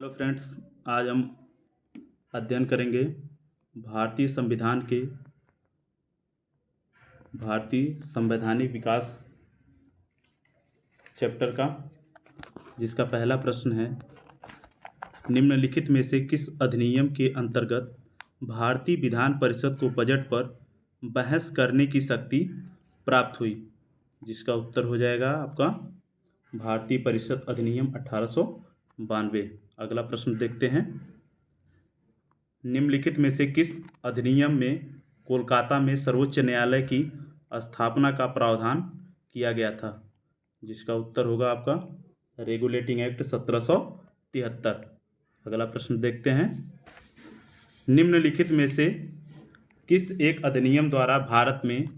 Hello friends, आज हम अध्ययन करेंगे भारतीय संविधान के भारतीय संवैधानिक विकास चैप्टर का, जिसका पहला प्रश्न है, निम्नलिखित में से किस अधिनियम के अंतर्गत भारतीय विधान परिषद को बजट पर बहस करने की शक्ति प्राप्त हुई? जिसका उत्तर हो जाएगा आपका भारतीय परिषद अधिनियम 1892। अगला प्रश्न देखते हैं, निम्नलिखित में से किस अधिनियम में कोलकाता में सर्वोच्च न्यायालय की स्थापना का प्रावधान किया गया था? जिसका उत्तर होगा आपका रेगुलेटिंग एक्ट 1773। अगला प्रश्न देखते हैं, निम्नलिखित में से किस एक अधिनियम द्वारा भारत में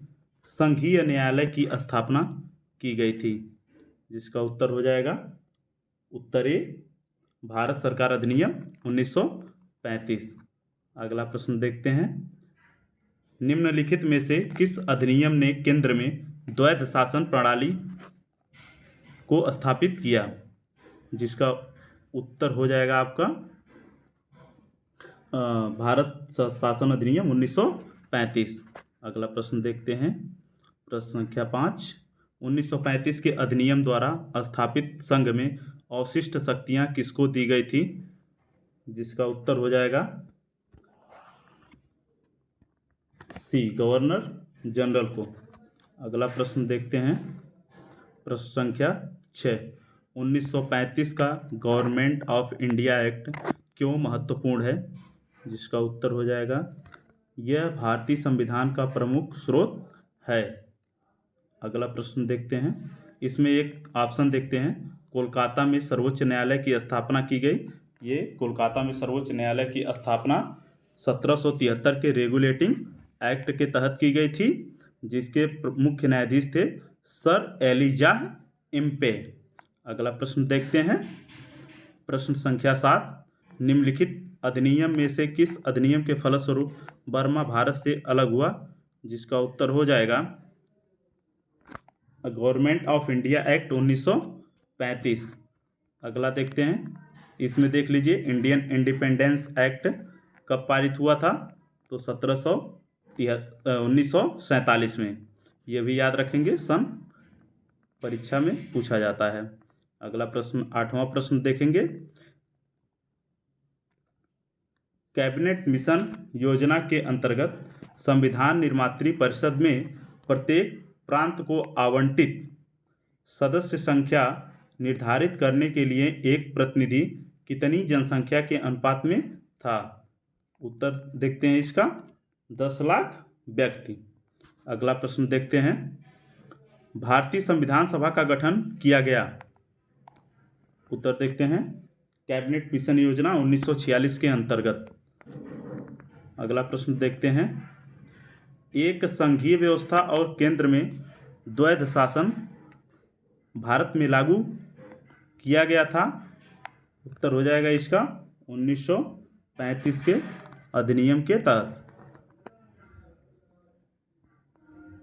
संघीय न्यायालय की स्थापना की गई थी? जिसका उत्तर हो जाएगा उत्तर ए, भारत सरकार अधिनियम 1935। अगला प्रश्न देखते हैं, निम्नलिखित में से किस अधिनियम ने केंद्र में द्वैध शासन प्रणाली को स्थापित किया? जिसका उत्तर हो जाएगा आपका भारत शासन अधिनियम 1935। अगला प्रश्न देखते हैं, प्रश्न संख्या 5, 1935 के अधिनियम द्वारा स्थापित संघ में अवशिष्ट शक्तियां किसको दी गई थी? जिसका उत्तर हो जाएगा सी, गवर्नर जनरल को। अगला प्रश्न देखते हैं, प्रश्न संख्या 6, 1935 का गवर्नमेंट ऑफ इंडिया एक्ट क्यों महत्वपूर्ण है? जिसका उत्तर हो जाएगा यह भारतीय संविधान का प्रमुख स्रोत है। अगला प्रश्न देखते हैं, इसमें एक ऑप्शन देखते हैं, कोलकाता में सर्वोच्च न्यायालय की स्थापना की गई। ये कोलकाता में सर्वोच्च न्यायालय की स्थापना 1773 के रेगुलेटिंग एक्ट के तहत की गई थी, जिसके मुख्य न्यायाधीश थे सर एलिजाह इम्पे। अगला प्रश्न देखते हैं, प्रश्न संख्या 7, निम्नलिखित अधिनियम में से किस अधिनियम के फलस्वरूप बर्मा भारत से अलग हुआ? जिसका उत्तर हो जाएगा गवर्नमेंट ऑफ इंडिया एक्ट 1935। अगला देखते हैं, इसमें देख लीजिए इंडियन इंडिपेंडेंस एक्ट कब पारित हुआ था? तो 1947 में। यह भी याद रखेंगे, सन परीक्षा में पूछा जाता है। अगला प्रश्न 8वां प्रश्न देखेंगे, कैबिनेट मिशन योजना के अंतर्गत संविधान निर्मात्री परिषद में प्रत्येक प्रांत को आवंटित सदस्य संख्या निर्धारित करने के लिए एक प्रतिनिधि कितनी जनसंख्या के अनुपात में था? उत्तर देखते हैं इसका 10 लाख व्यक्ति। अगला प्रश्न देखते हैं, भारतीय संविधान सभा का गठन किया गया। उत्तर देखते हैं कैबिनेट मिशन योजना 1946 के अंतर्गत। अगला प्रश्न देखते हैं, एक संघीय व्यवस्था और केंद्र में द्वैध शासन भारत में लागू किया गया था। उत्तर हो जाएगा इसका 1935 के अधिनियम के तहत।